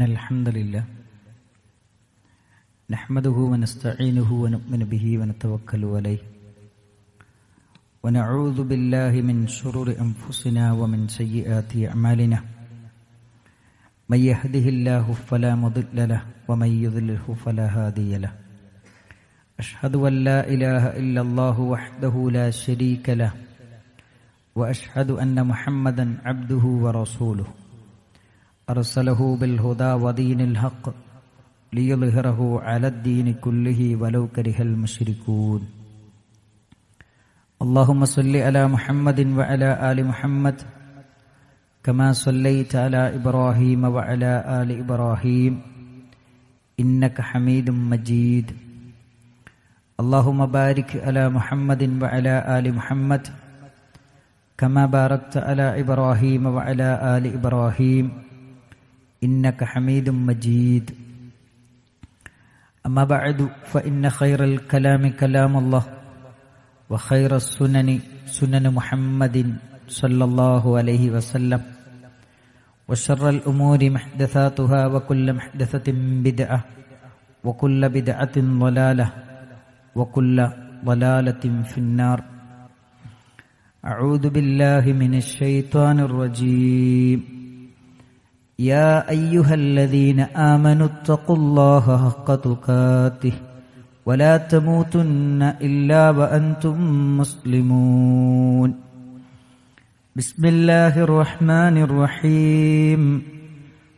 إن الحمد لله نحمده ونستعينه ونؤمن به ونتوكل عليه ونعوذ بالله من شرور أنفسنا ومن سيئات أعمالنا من يهده الله فلا مضل له ومن يضلله فلا هادي له أشهد أن لا إله إلا الله وحده لا شريك له وأشهد أن محمدا عبده ورسوله أرسله بالهدى ودين الحق ليظهره على الدين كله ولو كره المشركون اللهم صل على محمد وعلى آل محمد كما صليت على إبراهيم وعلى آل إبراهيم إنك حميد مجيد اللهم بارك على محمد وعلى آل محمد كما باركت على إبراهيم وعلى آل إبراهيم إنك حميد مجيد أما بعد فإن خير الكلام كلام الله وخير السنن سنن محمد صلى الله عليه وسلم وشر الأمور محدثاتها وكل محدثة بدعة وكل بدعة ضلالة وكل ضلالة في النار أعوذ بالله من الشيطان الرجيم يا أيها الذين آمنوا اتقوا الله حق تقاته ولا تموتن إلا وأنتم مسلمون بسم الله الرحمن الرحيم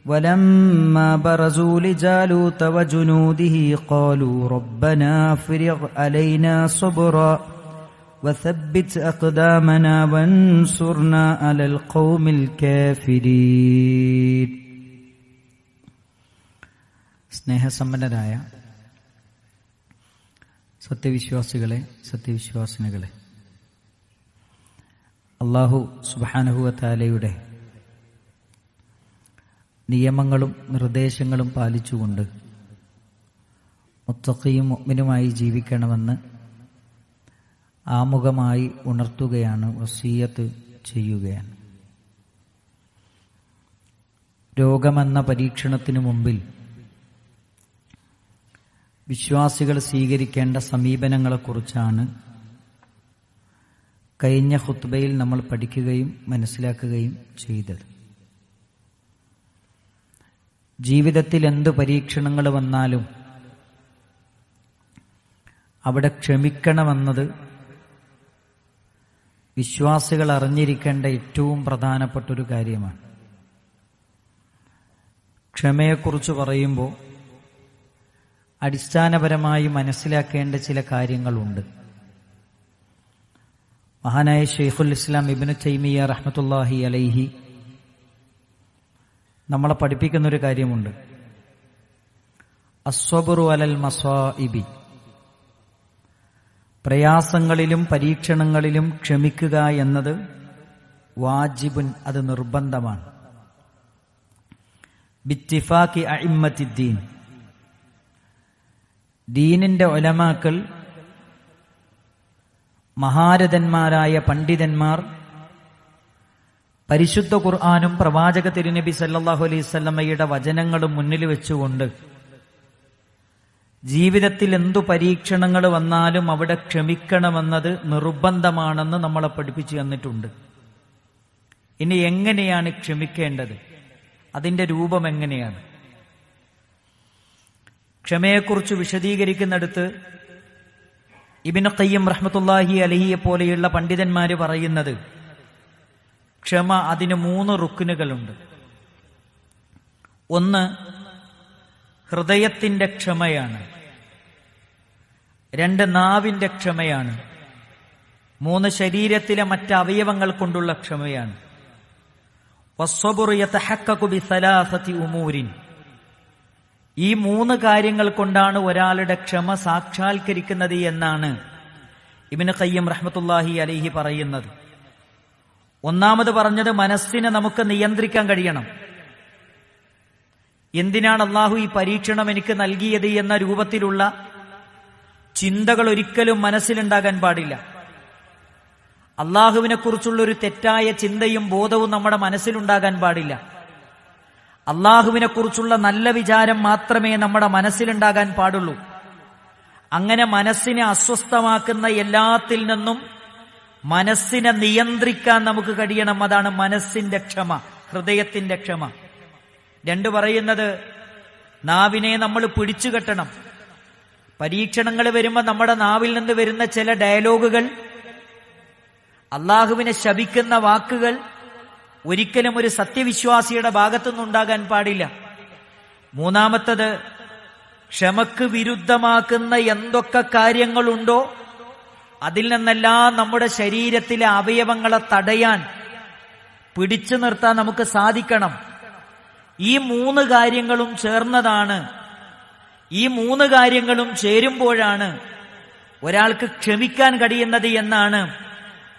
ولما برزوا لجالوت وجنوده قالوا ربنا افرغ علينا صبرا وثبت أقدامنا وانصرنا على القوم الكافرين. സ്നേഹസമ്പന്നരായ സത്യവിശ്വാസികളെ, സത്യവിശ്വാസിനികളെ, അല്ലാഹു സുബ്ഹാനഹു വ തആലയുടെ നിയമങ്ങളും നിർദ്ദേശങ്ങളും പാലിച്ചുകൊണ്ട് മുത്തഖിയും മുഅ്മിനുമായി ജീവിക്കണമെന്ന് ആമുഖമായി ഉണർത്തുകയാണ്, വസിയ്യത്ത് ചെയ്യുകയാണ്. രോഗമെന്ന പരീക്ഷണത്തിനു മുമ്പിൽ വിശ്വാസികൾ സ്വീകരിക്കേണ്ട സമീപനങ്ങളെക്കുറിച്ചാണ് കഴിഞ്ഞ ഖുത്ബയിൽ നമ്മൾ പഠിക്കുകയും മനസ്സിലാക്കുകയും ചെയ്തത്. ജീവിതത്തിൽ എന്ത് പരീക്ഷണങ്ങൾ വന്നാലും അവിടെ ക്ഷമിക്കണമെന്നത് വിശ്വാസികൾ അറിഞ്ഞിരിക്കേണ്ട ഏറ്റവും പ്രധാനപ്പെട്ടൊരു കാര്യമാണ്. ക്ഷമയെക്കുറിച്ച് പറയുമ്പോൾ അടിസ്ഥാനപരമായി മനസ്സിലാക്കേണ്ട ചില കാര്യങ്ങളുണ്ട്. മഹാനായ ശൈഖുൽ ഇസ്ലാം ഇബ്നു തൈമിയ്യ റഹ്മത്തുള്ളാഹി അലൈഹി നമ്മളെ പഠിപ്പിക്കുന്നൊരു കാര്യമുണ്ട്. അസ്വബ്റു അലൽ മസാഇബി, പ്രയാസങ്ങളിലും പരീക്ഷണങ്ങളിലും ക്ഷമിക്കുക എന്നത് വാജിബുൻ, അത് നിർബന്ധമാണ്. ബിത്തിഫാഖി അഇമ്മത്തിദ്ദീൻ, ദീനിന്റെ ഉലമാക്കൾ, മഹാരഥന്മാരായ പണ്ഡിതന്മാർ പരിശുദ്ധ ഖുർആനും പ്രവാചക തിരുനബി സല്ലല്ലാഹു അലൈഹി വസല്ലമയുടെ വചനങ്ങളും മുന്നിൽ വെച്ചുകൊണ്ട് ജീവിതത്തിൽ എന്തു പരീക്ഷണങ്ങൾ വന്നാലും അവിടെ ക്ഷമിക്കണമെന്നത് നിർബന്ധമാണെന്ന് നമ്മളെ പഠിപ്പിച്ചു തന്നിട്ടുണ്ട്. ഇനി എങ്ങനെയാണ് ക്ഷമിക്കേണ്ടത്? അതിന്റെ രൂപം എങ്ങനെയാണ്? ക്ഷമയെക്കുറിച്ച് വിശദീകരിക്കുന്നിടത്ത് ഇബ്നു ഖയ്യിം റഹ്മത്തുള്ളാഹി അലൈഹിയെ പോലെയുള്ള പണ്ഡിതന്മാര് പറയുന്നത്, ക്ഷമ അതിന് 3 റുക്നുകളുണ്ട്. ഒന്ന് ഹൃദയത്തിന്റെ ക്ഷമയാണ്, 2 നാവിന്റെ ക്ഷമയാണ്, 3 ശരീരത്തിലെ മറ്റ് അവയവങ്ങൾ കൊണ്ടുള്ള ക്ഷമയാണ്. വസ്സബ്റു യതഹഖഖു ബിസലാസതി ഉമൂരിൻ, ഈ 3 കാര്യങ്ങൾ കൊണ്ടാണ് ഒരാളുടെ ക്ഷമ സാക്ഷാത്കരിക്കുന്നത് എന്നാണ് ഇബ്നു ഖയ്യിം റഹ്മത്തുള്ളാഹി അലൈഹി പറയുന്നത്. ഒന്നാമത് പറഞ്ഞത്, മനസ്സിനെ നമുക്ക് നിയന്ത്രിക്കാൻ കഴിയണം. എന്തിനാണ് അള്ളാഹു ഈ പരീക്ഷണം എനിക്ക് നൽകിയത് എന്ന രൂപത്തിലുള്ള ചിന്തകൾ ഒരിക്കലും മനസ്സിലുണ്ടാകാൻ പാടില്ല. അള്ളാഹുവിനെ കുറിച്ചുള്ള ഒരു തെറ്റായ ചിന്തയും ബോധവും നമ്മുടെ മനസ്സിലുണ്ടാകാൻ പാടില്ല. അള്ളാഹുവിനെ കുറിച്ചുള്ള നല്ല വിചാരം മാത്രമേ നമ്മുടെ മനസ്സിലുണ്ടാകാൻ പാടുള്ളൂ. അങ്ങനെ മനസ്സിനെ അസ്വസ്ഥമാക്കുന്ന എല്ലാത്തിൽ നിന്നും മനസ്സിനെ നിയന്ത്രിക്കാൻ നമുക്ക് കഴിയണം. അതാണ് മനസ്സിന്റെ ക്ഷമ, ഹൃദയത്തിന്റെ ക്ഷമ. രണ്ട് പറയുന്നത്, നാവിനെ നമ്മൾ പിടിച്ചു കെട്ടണം. പരീക്ഷണങ്ങൾ വരുമ്പോൾ നമ്മുടെ നാവിൽ നിന്ന് വരുന്ന ചില ഡയലോഗുകൾ, അള്ളാഹുവിനെ ശപിക്കുന്ന വാക്കുകൾ ഒരിക്കലും ഒരു സത്യവിശ്വാസിയുടെ ഭാഗത്തുനിന്നുണ്ടാകാൻ പാടില്ല. മൂന്നാമത്തത്, ക്ഷമക്ക് വിരുദ്ധമാക്കുന്ന എന്തൊക്കെ കാര്യങ്ങളുണ്ടോ അതിൽ നിന്നെല്ലാം നമ്മുടെ ശരീരത്തിലെ അവയവങ്ങളെ തടയാൻ, പിടിച്ചു നിർത്താൻ നമുക്ക് സാധിക്കണം. ഈ മൂന്ന് കാര്യങ്ങളും ചേർന്നതാണ്, ഈ മൂന്ന് കാര്യങ്ങളും ചേരുമ്പോഴാണ് ഒരാൾക്ക് ക്ഷമിക്കാൻ കഴിയുന്നത് എന്നാണ്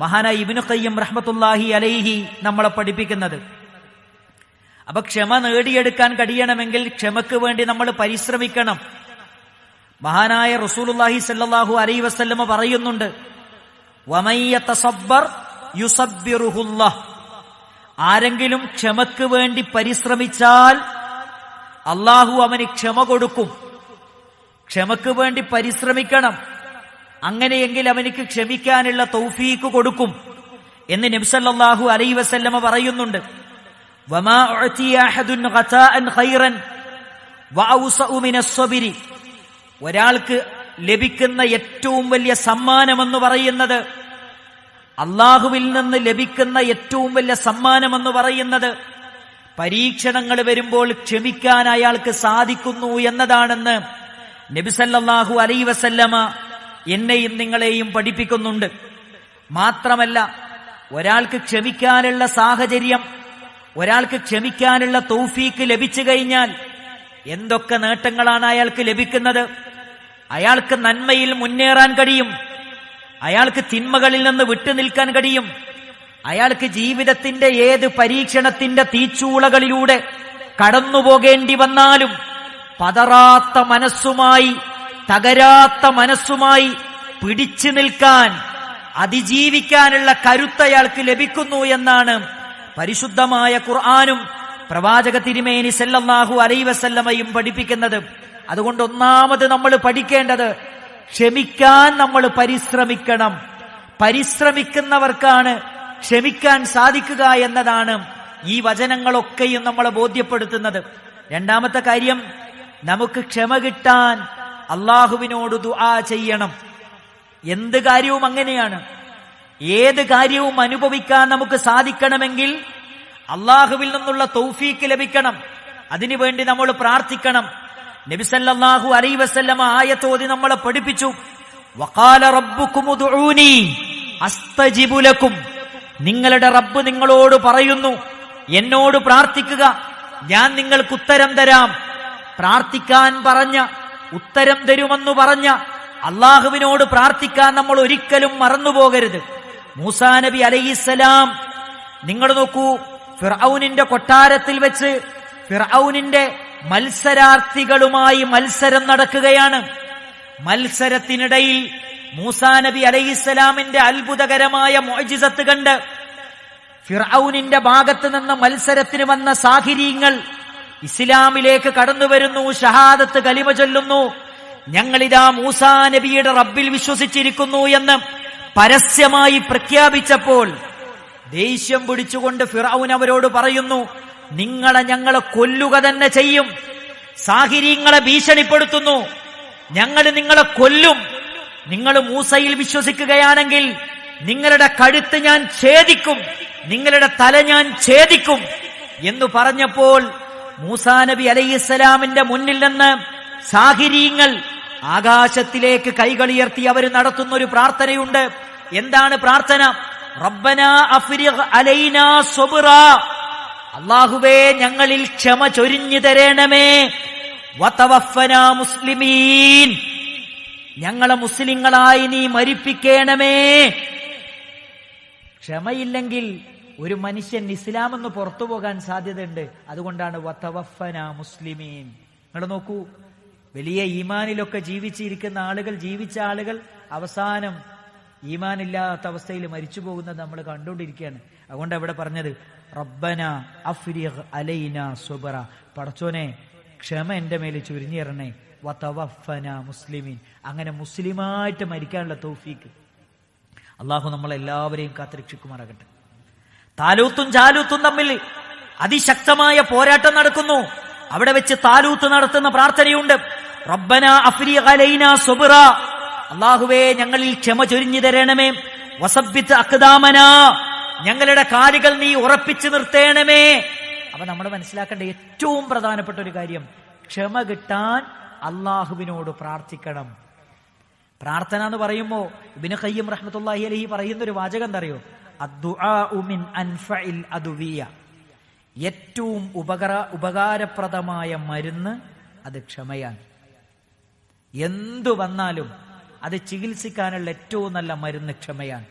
മഹാനായ ഇബ്നു ഖയ്യിം റഹ്മത്തുള്ളാഹി അലൈഹി നമ്മളെ പഠിപ്പിക്കുന്നത്. അപ്പൊ ക്ഷമ നേടിയെടുക്കാൻ കഴിയണമെങ്കിൽ ക്ഷമക്ക് വേണ്ടി നമ്മൾ പരിശ്രമിക്കണം. മഹാനായ റസൂലുള്ളാഹി സ്വല്ലല്ലാഹു അലൈഹി വസല്ലമ പറയുന്നുണ്ട്, വമൻ യതസബ്ബർ യുസബ്ബിറുഹുല്ലാഹ്. ആരെങ്കിലും ക്ഷമക്ക് വേണ്ടി പരിശ്രമിച്ചാൽ അള്ളാഹു അവന് ക്ഷമ കൊടുക്കും. ക്ഷമക്ക് വേണ്ടി പരിശ്രമിക്കണം, അങ്ങനെയെങ്കിൽ അവനിക്ക് ക്ഷമിക്കാനുള്ള തൗഫീക്ക് കൊടുക്കും എന്ന് നബി സല്ലല്ലാഹു അലൈഹി വസല്ലമ പറയുന്നുണ്ട്. വമാ ഉഅതിയ അഹദുൻ ഖതാഅൻ ഖൈറൻ വഅവസഉ മിനസ് സബ്രി. ഒരാൾക്ക് ലഭിക്കുന്ന ഏറ്റവും വലിയ സമ്മാനമെന്ന് പറയുന്നത്, അള്ളാഹുവിൽ നിന്ന് ലഭിക്കുന്ന ഏറ്റവും വലിയ സമ്മാനമെന്ന് പറയുന്നത് പരീക്ഷണങ്ങൾ വരുമ്പോൾ ക്ഷമിക്കാൻ അയാൾക്ക് സാധിക്കുന്നു എന്നതാണെന്ന് നബി സല്ലല്ലാഹു അലൈഹി വസല്ലമ എന്നെയും നിങ്ങളെയും പഠിപ്പിക്കുന്നുണ്ട്. മാത്രമല്ല, ഒരാൾക്ക് ക്ഷമിക്കാനുള്ള സാഹചര്യം, ഒരാൾക്ക് ക്ഷമിക്കാനുള്ള തൗഫീക്ക് ലഭിച്ചു കഴിഞ്ഞാൽ എന്തൊക്കെ നേട്ടങ്ങളാണ് അയാൾക്ക് ലഭിക്കുന്നത്. അയാൾക്ക് നന്മയിൽ മുന്നേറാൻ കഴിയും, അയാൾക്ക് തിന്മകളിൽ നിന്ന് വിട്ടുനിൽക്കാൻ കഴിയും, അയാൾക്ക് ജീവിതത്തിന്റെ ഏത് പരീക്ഷണത്തിന്റെ തീച്ചൂളകളിലൂടെ കടന്നുപോകേണ്ടി വന്നാലും പതറാത്ത മനസ്സുമായി, തകരാത്ത മനസ്സുമായി പിടിച്ചു നിൽക്കാൻ, അതിജീവിക്കാനുള്ള കരുത്ത് അയാൾക്ക് ലഭിക്കുന്നു എന്നാണ് പരിശുദ്ധമായ ഖുർആനും പ്രവാചക തിരുമേനി സല്ലല്ലാഹു അലൈഹി വസല്ലമയും പഠിപ്പിക്കുന്നത്. അതുകൊണ്ട് ഒന്നാമത് നമ്മൾ പഠിക്കേണ്ടത്, ക്ഷമിക്കാൻ നമ്മൾ പരിശ്രമിക്കണം. പരിശ്രമിക്കുന്നവർക്കാണ് ക്ഷമിക്കാൻ സാധിക്കുക എന്നതാണ് ഈ വചനങ്ങളൊക്കെയും നമ്മളെ ബോധ്യപ്പെടുത്തുന്നത്. രണ്ടാമത്തെ കാര്യം, നമുക്ക് ക്ഷമ കിട്ടാൻ അള്ളാഹുവിനോട് ദുആ ചെയ്യണം. എന്ത് കാര്യവും അങ്ങനെയാണ്. ഏത് കാര്യവും അനുഭവിക്കാൻ നമുക്ക് സാധിക്കണമെങ്കിൽ അള്ളാഹുവിൽ നിന്നുള്ള തൗഫീക്ക് ലഭിക്കണം. അതിനുവേണ്ടി നമ്മൾ പ്രാർത്ഥിക്കണം. നബി സല്ലല്ലാഹു അലൈഹി വസല്ലമ ആയത്തോതി നമ്മളെ പഠിപ്പിച്ചു, വഖാല റബ്ബുകും ഉദ്ഊനി അസ്തജിബു ലക്കും. നിങ്ങളുടെ റബ്ബ് നിങ്ങളോട് പറയുന്നു, എന്നോട് പ്രാർത്ഥിക്കുക, ഞാൻ നിങ്ങൾക്ക് ഉത്തരം തരാം. പ്രാർത്ഥിക്കാൻ പറഞ്ഞ, ഉത്തരം തരുമെന്ന് പറഞ്ഞ അള്ളാഹുവിനോട് പ്രാർത്ഥിക്കാൻ നമ്മൾ ഒരിക്കലും മറന്നുപോകരുത്. മൂസാ നബി അലൈഹിസ്സലാം, നിങ്ങൾ നോക്കൂ, ഫിർഔനിന്റെ കൊട്ടാരത്തിൽ വെച്ച് ഫിർഔനിന്റെ മത്സരാർത്ഥികളുമായി മത്സരം നടക്കുകയാണ്. മത്സരത്തിനിടയിൽ മൂസാ നബി അലൈഹിസ്സലാമിന്റെ അത്ഭുതകരമായ മുഅ്ജിസത്ത് കണ്ട് ഫിർഔനിന്റെ ഭാഗത്ത് നിന്ന് മത്സരത്തിന് വന്ന സാഹിരീങ്ങൾ ഇസ്ലാമിലേക്ക് കടന്നു വരുന്നു, ഷഹാദത്ത് കലിമ ചൊല്ലുന്നു. ഞങ്ങളിതാ മൂസാ നബിയുടെ റബ്ബിൽ വിശ്വസിച്ചിരിക്കുന്നു എന്ന് പരസ്യമായി പ്രഖ്യാപിച്ചപ്പോൾ ദേഷ്യം പിടിച്ചുകൊണ്ട് ഫിർഔൻ അവരോട് പറയുന്നു, ഞങ്ങളെ കൊല്ലുക തന്നെ ചെയ്യും. സാഹിരീങ്ങളെ ഭീഷണിപ്പെടുത്തുന്നു, ഞങ്ങൾ നിങ്ങളെ കൊല്ലും. നിങ്ങൾ മൂസയിൽ വിശ്വസിക്കുകയാണെങ്കിൽ നിങ്ങളുടെ കഴുത്ത് ഞാൻ ഛേദിക്കും, നിങ്ങളുടെ തല ഞാൻ ഛേദിക്കും എന്ന് പറഞ്ഞപ്പോൾ മൂസാ നബി അലൈഹിസ്സലാമിന്റെ മുന്നിൽ നിന്ന് സാഹിരീങ്ങൾ ആകാശത്തിലേക്ക് കൈകളുയർത്തി അവർ നടത്തുന്ന ഒരു പ്രാർത്ഥനയുണ്ട്. എന്താണ് പ്രാർത്ഥന? റബ്ബനാ അഫ്രിഗ് അലൈനാ സ്വബ്റാ. അല്ലാഹുവേ, ഞങ്ങളിൽ ക്ഷമ ചൊരിഞ്ഞു തരണമേ. വതവഫനാ മുസ്ലിമീൻ. ഞങ്ങളെ മുസ്ലിങ്ങളായി നീ മരിപ്പിക്കണമേ. ക്ഷമയില്ലെങ്കിൽ ഒരു മനുഷ്യൻ ഇസ്ലാമെന്ന് പുറത്തു പോകാൻ സാധ്യതയുണ്ട്. അതുകൊണ്ടാണ് വതവഫനാ മുസ്ലിമീൻ. നിങ്ങൾ നോക്കൂ, വലിയ ഈമാനിലൊക്കെ ജീവിച്ച ആളുകൾ അവസാനം ഈമാനില്ലാത്ത അവസ്ഥയിൽ മരിച്ചു പോകുന്നത് നമ്മൾ കണ്ടുകൊണ്ടിരിക്കുകയാണ്. അതുകൊണ്ട് അവിടെ പറഞ്ഞത് റബ്ബന അഫ്രിഗ് അലൈന സുബ്ര, പടച്ചോനെ ക്ഷമ എന്റെ മേൽ ചുരിഞ്ഞിറണേ, വതവഫന മുസ്ലിമീൻ, അങ്ങനെ മുസ്ലിമായിട്ട് മരിക്കാനുള്ള തൗഫീക്ക് അള്ളാഹു നമ്മളെല്ലാവരെയും കാത്തുരക്ഷിക്കുമാറാകട്ടെ. താലൂത്തും ജാലൂത്തും തമ്മിൽ അതിശക്തമായ പോരാട്ടം നടക്കുന്നു. അവിടെ വെച്ച് താലൂത്ത് നടത്തുന്ന പ്രാർത്ഥനയുണ്ട്, റബ്ബന അഫ്രിഗ് അലൈന സുബ്ര, അല്ലാഹുവേ ഞങ്ങളിൽ ക്ഷമ ചൊരിഞ്ഞു തരണമേ, വസബ്ബിത് അഖ്ദാമന, ഞങ്ങളുടെ കാലുകൾ നീ ഉറപ്പിച്ചു നിർത്തേണമേ. അപ്പൊ നമ്മൾ മനസ്സിലാക്കേണ്ട ഏറ്റവും പ്രധാനപ്പെട്ട ഒരു കാര്യം, ക്ഷമ കിട്ടാൻ അള്ളാഹുവിനോട് പ്രാർത്ഥിക്കണം. പ്രാർത്ഥന എന്ന് പറയുമ്പോ ഇബ്നു ഖയ്യിം റഹ്മത്തുള്ളാഹി അലൈഹി പറയുന്ന ഒരു വാചകം എന്താ അറിയോ? അദ്ദുആഉ മിൻ അൻഫഇൽ അദ്വിയ, ഏറ്റവും ഉപകാരപ്രദമായ മരുന്ന് അത് ക്ഷമയാണ്. എന്തു വന്നാലും അത് ചികിത്സിക്കാനുള്ള ഏറ്റവും നല്ല മരുന്ന് ക്ഷമയാണ്.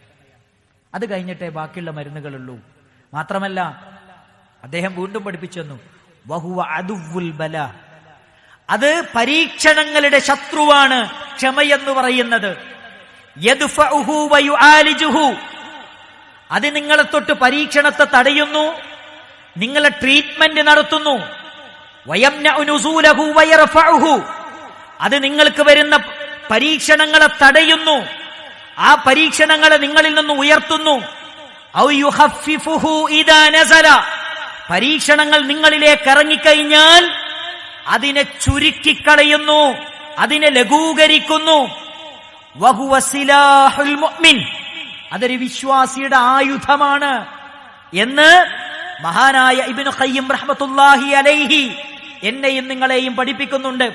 അത് കഴിഞ്ഞിട്ടേ ബാക്കിയുള്ള മരുന്നുകളുള്ളൂ. മാത്രമല്ല അദ്ദേഹം വീണ്ടും പഠിപ്പിച്ചു തന്നു, വഹുവ അദുവ്വുൽ ബല, അത് പരീക്ഷണങ്ങളുടെ ശത്രുവാണ് ക്ഷമയെന്ന് പറയുന്നത്. യദ്ഫഉഹു വയുആലിജുഹു, അത് നിങ്ങളെ തൊട്ട് പരീക്ഷണത്തെ തടയുന്നു, നിങ്ങളെ ട്രീറ്റ്മെന്റ് നടത്തുന്നു. വയംനഉ നുസൂലഹു വയർഫഉഹു, അത് നിങ്ങൾക്ക് വരുന്ന പരീക്ഷണങ്ങളെ തടയുന്നു, ആ പരീക്ഷണങ്ങളെ നിങ്ങളിൽ നിന്ന് ഉയർത്തുന്നു. ഔ യുഖഫിഫുഹു ഇദാ നസല, പരീക്ഷണങ്ങൾ നിങ്ങളിലേക്ക് ഇറങ്ങിക്കഴിഞ്ഞാൽ അതിനെ ചുരുക്കിക്കളയുന്നു, അതിനെ ലഘൂകരിക്കുന്നു. വഹുവ സിലാഹുൽ മുഅ്മിൻ, അതൊരു വിശ്വാസിയുടെ ആയുധമാണ് എന്ന് മഹാനായ ഇബ്നു ഖയ്യിം റഹ്മത്തുള്ളാഹി അലൈഹി എന്നെയും നിങ്ങളെയും പഠിപ്പിക്കുന്നുണ്ട്.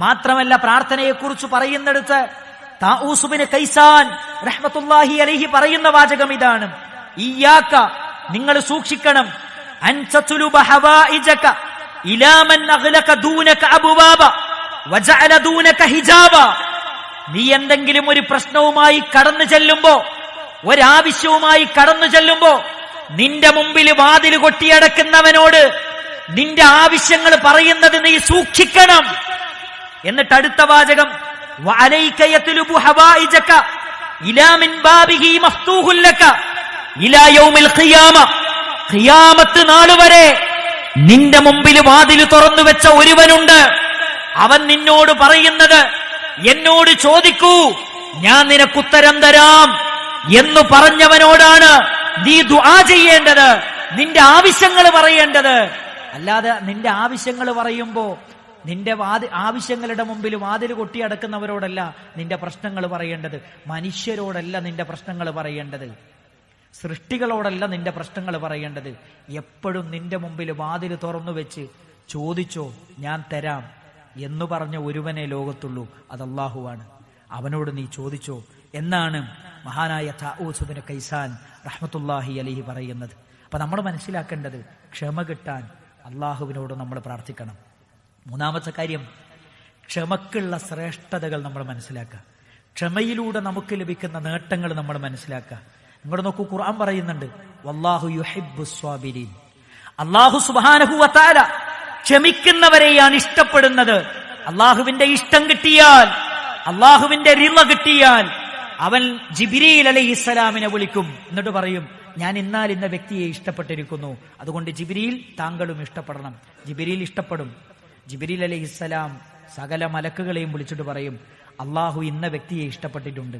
മാത്രമല്ല പ്രാർത്ഥനയെക്കുറിച്ച് പറയുന്നിടത്ത് താഊസ് ഇബ്നു കൈസാൻ റഹ്മത്തുള്ളാഹി അലൈഹി പറയുന്ന വാചകം ഇതാണ്, ഇയ്യാക, നിങ്ങൾ സൂക്ഷിക്കണം, അൻ തത്ലുബ ഹവായിജക ഇലാ മൻ അഗ്ലക ദൂനക അബ്വാബ വജഅല ദൂനക ഹിജാബ, നീ എന്തെങ്കിലും ഒരു പ്രശ്നവുമായി കടന്നു ചെല്ലുമ്പോ, ഒരാവശ്യവുമായി കടന്നു ചെല്ലുമ്പോ നിന്റെ മുമ്പിൽ വാതിൽ കൊട്ടിയടക്കുന്നവനോട് നിന്റെ ആവശ്യങ്ങൾ പറയുന്നത് നീ സൂക്ഷിക്കണം. എന്നിട്ട് അടുത്ത വാചകം, വഅലൈക യത്ലുബു ഹവായിജക ഇലാ മിൻ ബാബിഹി മഫ്തൂഹുൽ ലക ഇലാ യൗമിൽ ഖിയാമ, ഖിയാമത്ത് നാൾ വരെ നിന്റെ മുമ്പിൽ വാതിൽ തുറന്നു വെച്ച ഒരുവനുണ്ട്. അവൻ നിന്നോട് പറയുന്നത്, എന്നോട് ചോദിക്കൂ ഞാൻ നിനക്കുത്തരം തരാം എന്ന് പറഞ്ഞവനോടാണ് നീ ദുആ ചെയ്യേണ്ടത്, നിന്റെ ആവശ്യങ്ങൾ പറയേണ്ടത്. അല്ലാതെ നിന്റെ ആവശ്യങ്ങൾ പറയുമ്പോ നിന്റെ ആവശ്യങ്ങളുടെ മുമ്പിൽ വാതിൽ കൊട്ടിയടക്കുന്നവരോടല്ല നിന്റെ പ്രശ്നങ്ങൾ പറയേണ്ടത്, മനുഷ്യരോടല്ല നിന്റെ പ്രശ്നങ്ങൾ പറയേണ്ടത്, സൃഷ്ടികളോടല്ല നിന്റെ പ്രശ്നങ്ങൾ പറയേണ്ടത്. എപ്പോഴും നിന്റെ മുമ്പിൽ വാതിൽ തുറന്നു വെച്ച് ചോദിച്ചോ ഞാൻ തരാം എന്ന് പറഞ്ഞ ഒരുവനെ ലോകത്തുള്ളൂ, അത് അല്ലാഹുവാണ്. അവനോട് നീ ചോദിച്ചോ എന്നാണ് മഹാനായ താഊസ് ഇബ്നു കൈസാൻ റഹ്മത്തുള്ളാഹി അലൈഹി പറയുന്നത്. അപ്പൊ നമ്മൾ മനസ്സിലാക്കേണ്ടത്, ക്ഷമ കിട്ടാൻ അള്ളാഹുവിനോട് നമ്മൾ പ്രാർത്ഥിക്കണം. മൂന്നാമത്തെ കാര്യം, ക്ഷമക്കുള്ള ശ്രേഷ്ഠതകൾ നമ്മൾ മനസ്സിലാക്കുക. ക്ഷമയിലൂടെ നമുക്ക് ലഭിക്കുന്ന നേട്ടങ്ങൾ നമ്മൾ മനസ്സിലാക്കുക. നിങ്ങൾ നോക്കൂ, ഖുർആൻ പറയുന്നുണ്ട്, വല്ലാഹു യുഹിബ്ബുസ് സ്വാബിരീൻ, അല്ലാഹു സുബ്ഹാനഹു വ തആല ക്ഷമിക്കുന്നവരെയാണ് ഇഷ്ടപ്പെടുന്നത്. അള്ളാഹുവിന്റെ ഇഷ്ടം കിട്ടിയാൽ, അള്ളാഹുവിന്റെ റിള കിട്ടിയാൽ അവൻ ജിബ്രീൽ അലൈഹിസ്സലാമിനെ വിളിക്കും. എന്നിട്ട് പറയും, ഞാൻ ഇന്നാൽ ഇന്ന വ്യക്തിയെ ഇഷ്ടപ്പെട്ടിരിക്കുന്നു, അതുകൊണ്ട് ജിബ്രീൽ താങ്കളും ഇഷ്ടപ്പെടണം. ജിബ്രീൽ ഇഷ്ടപ്പെടും. ജിബ്രീൽ അലൈഹിസ്സലാം സകല മലക്കുകളെയും വിളിച്ചിട്ട് പറയും, അള്ളാഹു ഇന്ന വ്യക്തിയെ ഇഷ്ടപ്പെട്ടിട്ടുണ്ട്,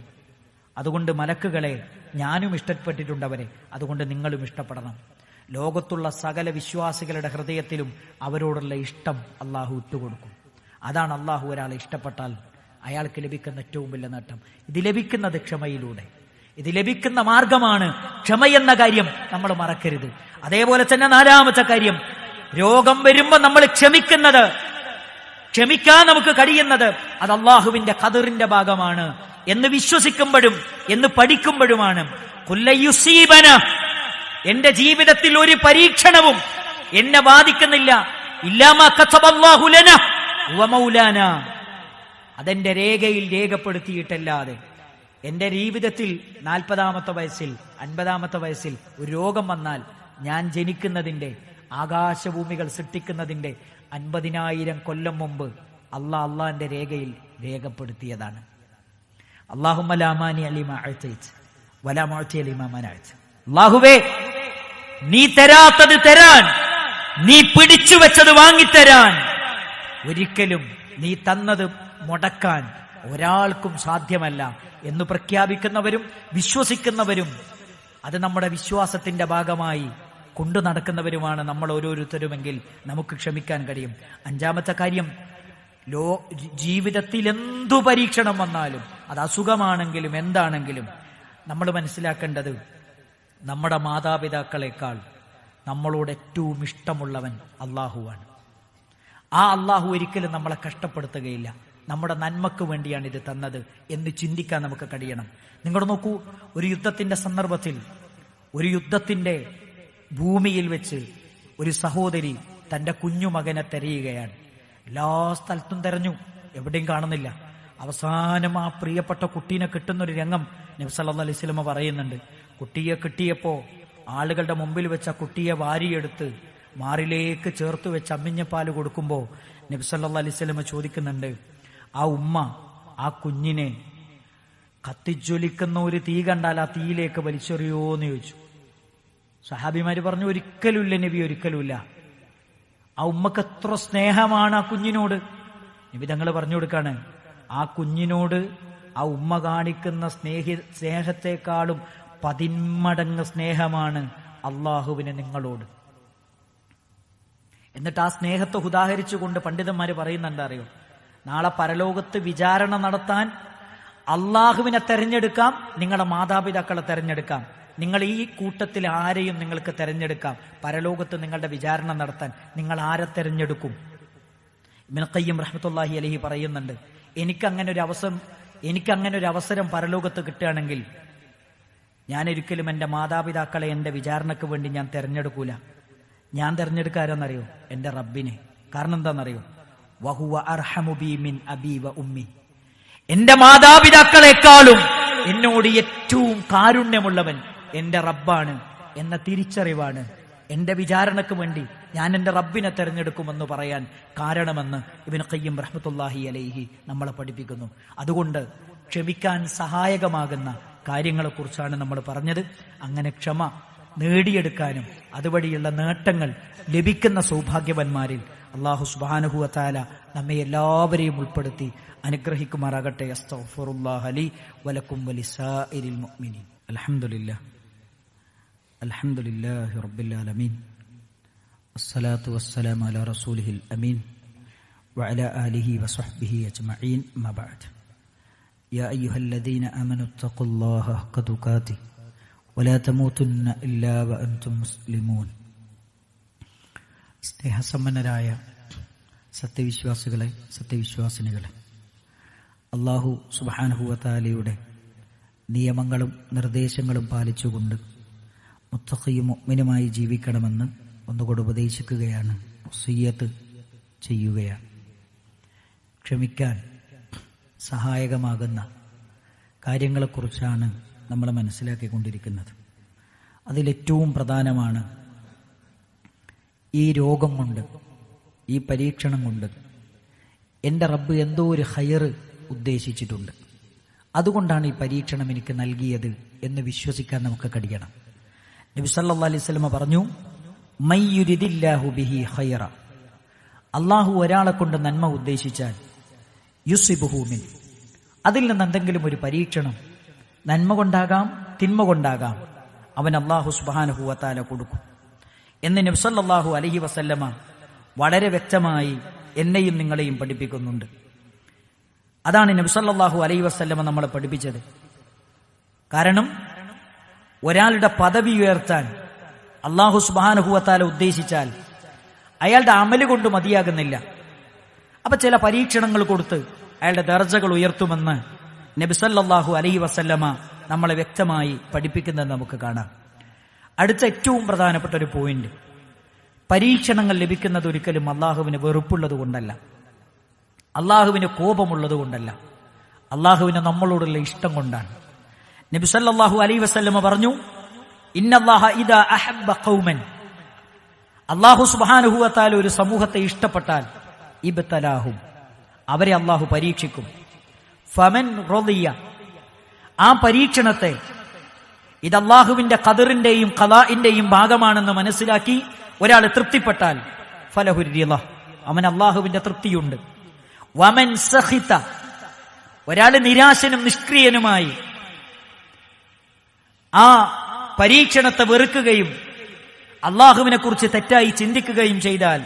അതുകൊണ്ട് മലക്കുകളെ ഞാനും ഇഷ്ടപ്പെട്ടിട്ടുണ്ട് അവരെ, അതുകൊണ്ട് നിങ്ങളും ഇഷ്ടപ്പെടണം. ലോകത്തുള്ള സകല വിശ്വാസികളുടെ ഹൃദയത്തിലും അവരോടുള്ള ഇഷ്ടം അള്ളാഹു ഇട്ടുകൊടുക്കും. അതാണ് അള്ളാഹു ഒരാളെ ഇഷ്ടപ്പെട്ടാൽ അയാൾക്ക് ലഭിക്കുന്ന ഏറ്റവും വലിയ നേട്ടം. ഇത് ലഭിക്കുന്നത് ക്ഷമയിലൂടെ, ഇത് ലഭിക്കുന്ന മാർഗമാണ് ക്ഷമയെന്ന കാര്യം നമ്മൾ മറക്കരുത്. അതേപോലെ തന്നെ നാലാമത്തെ കാര്യം, രോഗം വരുമ്പോ നമ്മൾ ക്ഷമിക്കുന്നത്, ക്ഷമിക്കാൻ നമുക്ക് കഴിയുന്നത് അത് അള്ളാഹുവിന്റെ ഖദറിന്റെ ഭാഗമാണ് എന്ന് വിശ്വസിക്കുമ്പോഴും എന്ന് പഠിക്കുമ്പോഴുമാണ്. കുല്ലയുസീബന, എന്റെ ജീവിതത്തിൽ ഒരു പരീക്ഷണവും എന്നെ ബാധിക്കുന്നില്ല, ഇല്ലാമാ കതബല്ലാഹു ലനാ വ മൗലാനാ, അതെന്റെ രേഖയിൽ രേഖപ്പെടുത്തിയിട്ടല്ലാതെ. എന്റെ ജീവിതത്തിൽ 40-ാമത്തെ വയസ്സിൽ 50-ാമത്തെ വയസ്സിൽ ഒരു രോഗം വന്നാൽ ഞാൻ ജനിക്കുന്നതിന്റെ, ആകാശഭൂമികൾ സൃഷ്ടിക്കുന്നതിന്റെ 50,000 കൊല്ലം മുമ്പ് അള്ളാന്റെ രേഖയിൽ രേഖപ്പെടുത്തിയതാണ്. അല്ലാഹുമ്മ ലാ മാനിഅ ലിമാ അഅ്തൈത വലാ മുഅ്തിയ ലിമാ മനഅത. അല്ലാഹുവേ, നീ തരാത്തത് തരാൻ, നീ പിടിച്ചു വെച്ചത് വാങ്ങിത്തരാൻ, ഒരിക്കലും നീ തന്നത് മുടക്കാൻ ഒരാൾക്കും സാധ്യമല്ല എന്ന് പ്രഖ്യാപിക്കുന്നവരും വിശ്വസിക്കുന്നവരും അത് നമ്മുടെ വിശ്വാസത്തിന്റെ ഭാഗമായി കൊണ്ടു നടക്കുന്നവരുമാണ് നമ്മൾ ഓരോരുത്തരുമെങ്കിൽ നമുക്ക് ക്ഷമിക്കാൻ കഴിയും. അഞ്ചാമത്തെ കാര്യം, ജീവിതത്തിൽ എന്തു പരീക്ഷണം വന്നാലും, അത് അസുഖമാണെങ്കിലും എന്താണെങ്കിലും, നമ്മൾ മനസ്സിലാക്കേണ്ടത് നമ്മുടെ മാതാപിതാക്കളെക്കാൾ നമ്മളോട് ഏറ്റവും ഇഷ്ടമുള്ളവൻ അള്ളാഹുവാണ്. ആ അള്ളാഹു ഒരിക്കലും നമ്മളെ കഷ്ടപ്പെടുത്തുകയില്ല. നമ്മുടെ നന്മക്ക് വേണ്ടിയാണ് ഇത് തന്നത് എന്ന് ചിന്തിക്കാൻ നമുക്ക് കഴിയണം. നിങ്ങൾ നോക്കൂ, ഒരു യുദ്ധത്തിന്റെ സന്ദർഭത്തിൽ, ഒരു യുദ്ധത്തിന്റെ ഭൂമിയിൽ വെച്ച് ഒരു സഹോദരി തന്റെ കുഞ്ഞുമകനെ തെരയുകയാണ്. എല്ലാ സ്ഥലത്തും തെരഞ്ഞു, എവിടെയും കാണുന്നില്ല. അവസാനം ആ പ്രിയപ്പെട്ട കുട്ടീനെ കിട്ടുന്നൊരു രംഗം നബി സല്ലല്ലാഹു അലൈഹി വസല്ലം പറയുന്നുണ്ട്. കുട്ടിയെ കിട്ടിയപ്പോ ആളുകളുടെ മുമ്പിൽ വെച്ച കുട്ടിയെ വാരിയെടുത്ത് മാറിലേക്ക് ചേർത്ത് വെച്ച് അമ്മിഞ്ഞപ്പാല് കൊടുക്കുമ്പോ നബി സല്ലല്ലാഹു അലൈഹി വസല്ലം ചോദിക്കുന്നുണ്ട്, ആ ഉമ്മ ആ കുഞ്ഞിനെ കത്തിജ്വലിക്കുന്ന ഒരു തീ കണ്ടാൽ ആ തീയിലേക്ക് വലിച്ചെറിയോന്ന് ചോദിച്ചു. സഹാബിമാര് പറഞ്ഞു, ഒരിക്കലുമില്ല നബി, ഒരിക്കലുമില്ല. ആ ഉമ്മക്ക് എത്ര സ്നേഹമാണ് ആ കുഞ്ഞിനോട്. നബി തങ്ങൾ പറഞ്ഞു കൊടുക്കാണ്, ആ കുഞ്ഞിനോട് ആ ഉമ്മ കാണിക്കുന്ന സ്നേഹത്തെക്കാളും 10 മടങ്ങ് സ്നേഹമാണ് അള്ളാഹുവിന് നിങ്ങളോട്. എന്നിട്ട് ആ സ്നേഹത്തെ ഉദാഹരിച്ചുകൊണ്ട് പണ്ഡിതന്മാര് പറയുന്നുണ്ട്, അറിയോ, നാളെ പരലോകത്ത് വിചാരണ നടത്താൻ അള്ളാഹുവിനെ തെരഞ്ഞെടുക്കാം, നിങ്ങളുടെ മാതാപിതാക്കളെ തെരഞ്ഞെടുക്കാം. നിങ്ങൾ ഈ കൂട്ടത്തിൽ ആരെയും നിങ്ങൾക്ക് തെരഞ്ഞെടുക്കാം. പരലോകത്ത് നിങ്ങളുടെ വിചാരണ നടത്താൻ നിങ്ങൾ ആരെ തെരഞ്ഞെടുക്കും? ഇബ്നു ഖയ്യിം റഹ്മത്തുള്ളാഹി അലൈഹി പറയുന്നുണ്ട്, എനിക്കങ്ങനെ ഒരു അവസരം പരലോകത്ത് കിട്ടുകയാണെങ്കിൽ ഞാൻ ഒരിക്കലും എൻ്റെ മാതാപിതാക്കളെ എൻ്റെ വിചാരണക്ക് വേണ്ടി ഞാൻ തെരഞ്ഞെടുക്കൂല. ഞാൻ തെരഞ്ഞെടുക്കാരെന്നറിയോ? എൻ്റെ റബ്ബിനെ. കാരണം എന്താണെന്നറിയോ? വഹുവ അർഹമു ബി മിൻ അബി വ ഉമ്മി. എന്റെ മാതാപിതാക്കളെക്കാളും എന്നോട് ഏറ്റവും കാരുണ്യമുള്ളവൻ എന്റെ റബ്ബാണ് എന്ന തിരിച്ചറിവാണ് എന്റെ വിചാരണക്ക് വേണ്ടി ഞാൻ എന്റെ റബ്ബിനെ തെരഞ്ഞെടുക്കുമെന്ന് പറയാൻ കാരണമെന്ന് ഇബ്നു ഖയ്യിം റഹ്മത്തുള്ളാഹി അലൈഹി നമ്മളെ പഠിപ്പിക്കുന്നു. അതുകൊണ്ട് ക്ഷമിക്കാൻ സഹായകമാകുന്ന കാര്യങ്ങളെക്കുറിച്ചാണ് നമ്മൾ പറഞ്ഞത്. അങ്ങനെ ക്ഷമ നേടിയെടുക്കാനും അതുവഴിയുള്ള നേട്ടങ്ങൾ ലഭിക്കുന്ന സൗഭാഗ്യവന്മാരിൽ അല്ലാഹു സുബ്ഹാനഹു വ തആല നമ്മെ എല്ലാവരെയും ഉൾപ്പെടുത്തി അനുഗ്രഹിക്കുമാറാകട്ടെ. അസ്തഗ്ഫിറുല്ലാഹ ലി വലക്കും വലിസാഇരിൽ മുഅ്മിനീൻ. അൽഹംദുലില്ലാഹി റബ്ബിൽ ആലമീൻ. വസ്സലാത്തു വസ്സലാമു അലാ റസൂലിഹിൽ അമീൻ വഅലാ ആലിഹി വസഹ്ബിഹി അജ്മഈൻ. അമ്മാ ബഅദ്. യാ അയ്യുഹല്ലദീന ആമനൂ തഖുല്ലാഹ ഹഖ്ക തുഖാതിഹി വലാ തമൂതുന്ന ഇല്ലാ വഅൻതും മുസ്ലിമൂൻ. സ്നേഹസമ്പന്നരായ സത്യവിശ്വാസികളെ, സത്യവിശ്വാസിനികളെ, അല്ലാഹു സുബ്ഹാനഹു വ തആലയുടെ നിയമങ്ങളും നിർദ്ദേശങ്ങളും പാലിച്ചുകൊണ്ട് മുത്തഖിയും മുഅ്മിനുമായി ജീവിക്കണമെന്ന് ഒന്നുകൂടെ ഉപദേശിക്കുകയാണ്, വസിയ്യത്ത് ചെയ്യുകയാണ്. ക്ഷമിക്കാൻ സഹായകമാകുന്ന കാര്യങ്ങളെക്കുറിച്ചാണ് നമ്മൾ മനസ്സിലാക്കിക്കൊണ്ടിരിക്കുന്നത്. അതിലേറ്റവും പ്രധാനമാണ് ഈ രോഗം കൊണ്ട്, ഈ പരീക്ഷണം കൊണ്ട് എൻ്റെ റബ്ബ് എന്തോ ഒരു ഖൈറ് ഉദ്ദേശിച്ചിട്ടുണ്ട്, അതുകൊണ്ടാണ് ഈ പരീക്ഷണം എനിക്ക് നൽകിയത് എന്ന് വിശ്വസിക്കാൻ നമുക്ക് കഴിയണം. നബി സല്ലല്ലാഹു അലൈഹി വസല്ലം പറഞ്ഞു, മയ്യുരിദില്ലാഹു ബിഹി ഖൈറ, അള്ളാഹു ഒരാളെ കൊണ്ട് നന്മ ഉദ്ദേശിച്ചാൽ യുസിബുഹു മിൻ, അതിൽ നിന്ന് എന്തെങ്കിലും ഒരു പരീക്ഷണം, നന്മ കൊണ്ടാകാം തിന്മ കൊണ്ടാകാം, അവൻ അല്ലാഹു സുബ്ഹാനഹു വ തആല കൊടുക്കും എന്ന് നബി സല്ലല്ലാഹു അലൈഹി വസല്ലമ വളരെ വ്യക്തമായി എന്നെയും നിങ്ങളെയും പഠിപ്പിക്കുന്നുണ്ട്. അതാണ് നബി സല്ലല്ലാഹു അലൈഹി വസല്ലമ നമ്മളെ പഠിപ്പിച്ചത്. കാരണം ഒരാളുടെ പദവി ഉയർത്താൻ അല്ലാഹു സുബ്ഹാനഹു വ തആല ഉദ്ദേശിച്ചാൽ അയാളുടെ അമല് കൊണ്ട് മതിയാകുന്നില്ല. അപ്പൊ ചില പരീക്ഷണങ്ങൾ കൊടുത്ത് അയാളുടെ ദർജകൾ ഉയർത്തുമെന്ന് നബി സല്ലല്ലാഹു അലൈഹി വസല്ലമ നമ്മളെ വ്യക്തമായി പഠിപ്പിക്കുന്നത് നമുക്ക് കാണാം. അടുത്ത ഏറ്റവും പ്രധാനപ്പെട്ട ഒരു പോയിന്റ്, പരീക്ഷണങ്ങൾ ലഭിക്കുന്നത് ഒരിക്കലും അള്ളാഹുവിന് വെറുപ്പുള്ളത് കൊണ്ടല്ല, അള്ളാഹുവിന് കോപമുള്ളത് കൊണ്ടല്ല, അള്ളാഹുവിന് നമ്മളോടുള്ള ഇഷ്ടം കൊണ്ടാണ്. നബി സല്ലല്ലാഹു അലൈഹി വസല്ലമ പറഞ്ഞു, ഇന്നല്ലാഹ ഇദാ അഹബ്ബ ഖൗമൻ, അല്ലാഹു സുബ്ഹാനഹു വ തആല ഒരു സമൂഹത്തെ ഇഷ്ടപ്പെട്ടാൽ ഇബ്തലാഹും, അവരെ അല്ലാഹു പരീക്ഷിക്കും. ഫമൻ റളിയ, ആ പരീക്ഷണത്തെ ഇത് അല്ലാഹുവിന്റെ ഖദറിന്റെയും ഖദാഇന്റെയും ഭാഗമാണെന്ന് മനസ്സിലാക്കി ഒരാൾ തൃപ്തിപ്പെട്ടാൽ ഫലഹുർ റിള, അവൻ അല്ലാഹുവിന്റെ തൃപ്തിയുണ്ട്. വമൻ സഖിത, ഒരാൾ നിരാശനും നിഷ്ക്രിയനുമായി ആ പരീക്ഷണത്തെ വെറുക്കുകയും അള്ളാഹുവിനെ കുറിച്ച് തെറ്റായി ചിന്തിക്കുകയും ചെയ്താൽ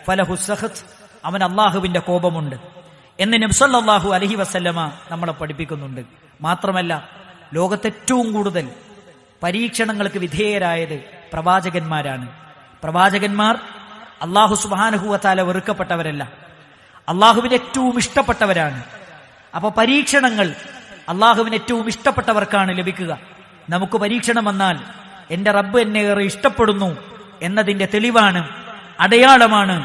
ഫലഹു സഖത്ത്, അവൻ അള്ളാഹുവിന്റെ കോപമുണ്ട് എന്ന് നബി സല്ലല്ലാഹു അലൈഹി വസല്ലമ നമ്മളെ പഠിപ്പിക്കുന്നുണ്ട്. മാത്രമല്ല, ലോകത്തേറ്റവും കൂടുതൽ പരീക്ഷണങ്ങൾക്ക് വിധേയരായത് പ്രവാചകന്മാരാണ്. പ്രവാചകന്മാർ അള്ളാഹു സുബ്ഹാനഹു വ തആല വെറുക്കപ്പെട്ടവരല്ല, അള്ളാഹുവിന് ഏറ്റവും ഇഷ്ടപ്പെട്ടവരാണ്. അപ്പൊ പരീക്ഷണങ്ങൾ അള്ളാഹുവിന് ഏറ്റവും ഇഷ്ടപ്പെട്ടവർക്കാണ് ലഭിക്കുക. നമുക്ക് പരീക്ഷണം വന്നാൽ എന്റെ റബ്ബ് എന്നെ ഏറെ ഇഷ്ടപ്പെടുന്നു എന്നതിന്റെ തെളിവാണ്, അടയാളമാണ്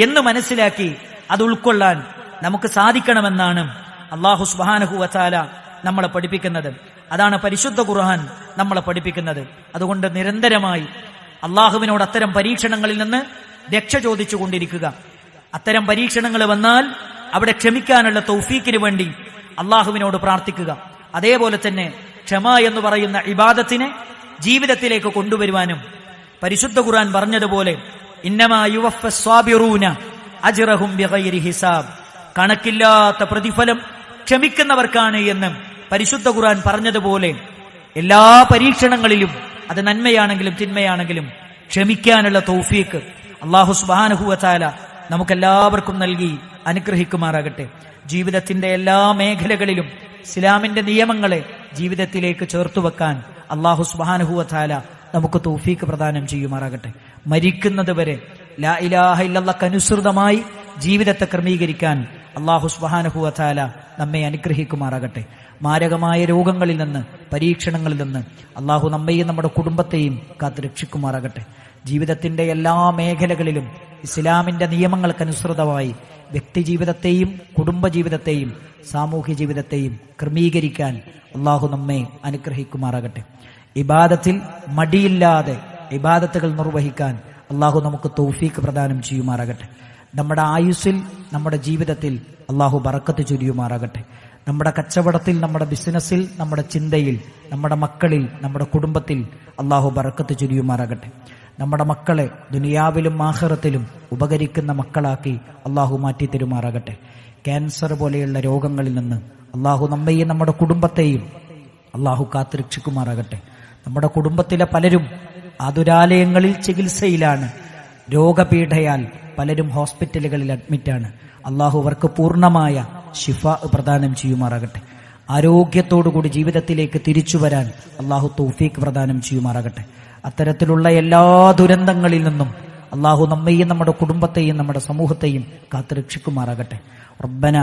എന്ന് മനസ്സിലാക്കി അത് ഉൾക്കൊള്ളാൻ നമുക്ക് സാധിക്കണമെന്നാണ് അല്ലാഹു സുബ്ഹാനഹു വ തആല നമ്മളെ പഠിപ്പിക്കുന്നത്. അതാണ് പരിശുദ്ധ ഖുർആൻ നമ്മളെ പഠിപ്പിക്കുന്നത്. അതുകൊണ്ട് നിരന്തരമായി അള്ളാഹുവിനോട് അത്തരം പരീക്ഷണങ്ങളിൽ നിന്ന് രക്ഷ ചോദിച്ചു കൊണ്ടിരിക്കുക. അത്തരം പരീക്ഷണങ്ങൾ വന്നാൽ അവിടെ ക്ഷമിക്കാനുള്ള തൗഫീക്കിന് വേണ്ടി അള്ളാഹുവിനോട് പ്രാർത്ഥിക്കുക. അതേപോലെ തന്നെ ക്ഷമ എന്ന് പറയുന്ന ഇബാദത്തിനെ ജീവിതത്തിലേക്ക് കൊണ്ടുവരുവാനും പരിശുദ്ധ ഖുർആൻ പറഞ്ഞതുപോലെ ഇന്നമാ യുവഫ്ഫസ് സ്വാബിറൂന അജ്റഹും ബിഗൈരി ഹിസാബ്, കണക്കില്ലാത്ത പ്രതിഫലം ക്ഷമിക്കുന്നവർക്കാണ് എന്ന് പരിശുദ്ധ ഖുർആൻ പറഞ്ഞതുപോലെ എല്ലാ പരീക്ഷണങ്ങളിലും അത് നന്മയാണെങ്കിലും തിന്മയാണെങ്കിലും ക്ഷമിക്കാനുള്ള തൗഫീക്ക് അല്ലാഹു സുബ്ഹാനഹു വ തആല നമുക്കെല്ലാവർക്കും നൽകി അനുഗ്രഹിക്കുമാറാകട്ടെ. ജീവിതത്തിന്റെ എല്ലാ മേഖലകളിലും ഇസ്ലാമിന്റെ നിയമങ്ങളെ ജീവിതത്തിലേക്ക് ചേർത്തുവെക്കാൻ അല്ലാഹു സുബ്ഹാനഹു വ തആല നമുക്ക് തൗഫീക്ക് പ്രദാനം ചെയ്യുമാറാകട്ടെ. മരിക്കുന്നത് വരെ ലാ ഇലാഹ ഇല്ലല്ലാഹ് അനുസൃതമായി ജീവിതത്തെ ക്രമീകരിക്കാൻ അല്ലാഹു സുബ്ഹാനഹു വ തആല നമ്മെ അനുഗ്രഹിക്കുമാറാകട്ടെ. മാരകമായ രോഗങ്ങളിൽ നിന്ന്, പരീക്ഷണങ്ങളിൽ നിന്ന് അല്ലാഹു നമ്മെയും നമ്മുടെ കുടുംബത്തെയും കാത്തു രക്ഷിക്കുമാറാകട്ടെ. ജീവിതത്തിന്റെ എല്ലാ മേഖലകളിലും ഇസ്ലാമിന്റെ നിയമങ്ങൾക്കനുസൃതമായി വ്യക്തിജീവിതത്തെയും കുടുംബജീവിതത്തെയും സാമൂഹ്യ ജീവിതത്തെയും ക്രമീകരിക്കാൻ അല്ലാഹു നമ്മെ അനുഗ്രഹിക്കുമാറാകട്ടെ. ഇബാദത്തിൽ മടിയില്ലാതെ ഇബാദത്തുകൾ നിർവഹിക്കാൻ അല്ലാഹു നമുക്ക് തൗഫീക്ക് പ്രദാനം ചെയ്യുമാറാകട്ടെ. നമ്മുടെ ആയുസ്സിൽ, നമ്മുടെ ജീവിതത്തിൽ അല്ലാഹു ബറക്കത്ത് ചൊരിയുമാറാകട്ടെ. നമ്മുടെ കച്ചവടത്തിൽ, നമ്മുടെ ബിസിനസ്സിൽ, നമ്മുടെ ചിന്തയിൽ, നമ്മുടെ മക്കളിൽ, നമ്മുടെ കുടുംബത്തിൽ അല്ലാഹു ബറക്കത്ത് ചൊരിയുമാറാകട്ടെ. നമ്മുടെ മക്കളെ ദുനിയാവിലും ആഖിറത്തിലും ഉപകരിക്കുന്ന മക്കളാക്കി അല്ലാഹു മാറ്റി തരുമാറാകട്ടെ. ക്യാൻസർ പോലെയുള്ള രോഗങ്ങളിൽ നിന്ന് അല്ലാഹു നമ്മെയും നമ്മുടെ കുടുംബത്തെയും അല്ലാഹു കാത്തുരക്ഷിക്കുമാറാകട്ടെ. നമ്മുടെ കുടുംബത്തിലെ പലരും ആതുരാലയങ്ങളിൽ ചികിത്സയിലാണ്. രോഗപീഠയാൽ പലരും ഹോസ്പിറ്റലുകളിൽ അഡ്മിറ്റാണ്. അല്ലാഹു അവർക്ക് പൂർണ്ണമായ ശിഫ പ്രദാനം ചെയ്യുമാറാകട്ടെ. ആരോഗ്യത്തോടുകൂടി ജീവിതത്തിലേക്ക് തിരിച്ചു വരാൻ അല്ലാഹു തൗഫീഖ് പ്രദാനം ചെയ്യുമാറാകട്ടെ. അത്തരത്തിലുള്ള എല്ലാ ദുരന്തങ്ങളിൽ നിന്നും അല്ലാഹു നമ്മെയും നമ്മുടെ കുടുംബത്തെയും നമ്മുടെ സമൂഹത്തെയും കാത്തുരക്ഷിക്കുമാറാകട്ടെ. റബ്ബന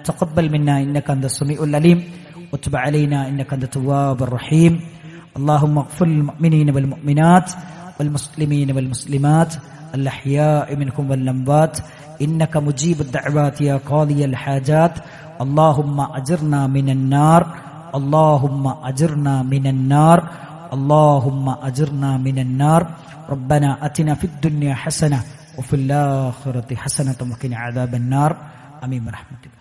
തഖബ്ബൽ മിന്നാ ഇന്നക അൻതസ് സമീഉൽ അലീം വതുബ് അലൈനാ ഇന്നക അൻതത് തവ്വാബുർ റഹീം. اللهم اغفر للمؤمنين والمؤمنات والمسلمين والمسلمات الأحياء منهم والأموات إنك مجيب الدعوات يا قاضي الحاجات. اللهم أجرنا من النار، اللهم أجرنا من النار، اللهم أجرنا من النار. ربنا أتنا في الدنيا حسنة وفي الآخرة حسنة وقنا عذاب النار. آمين برحمتك.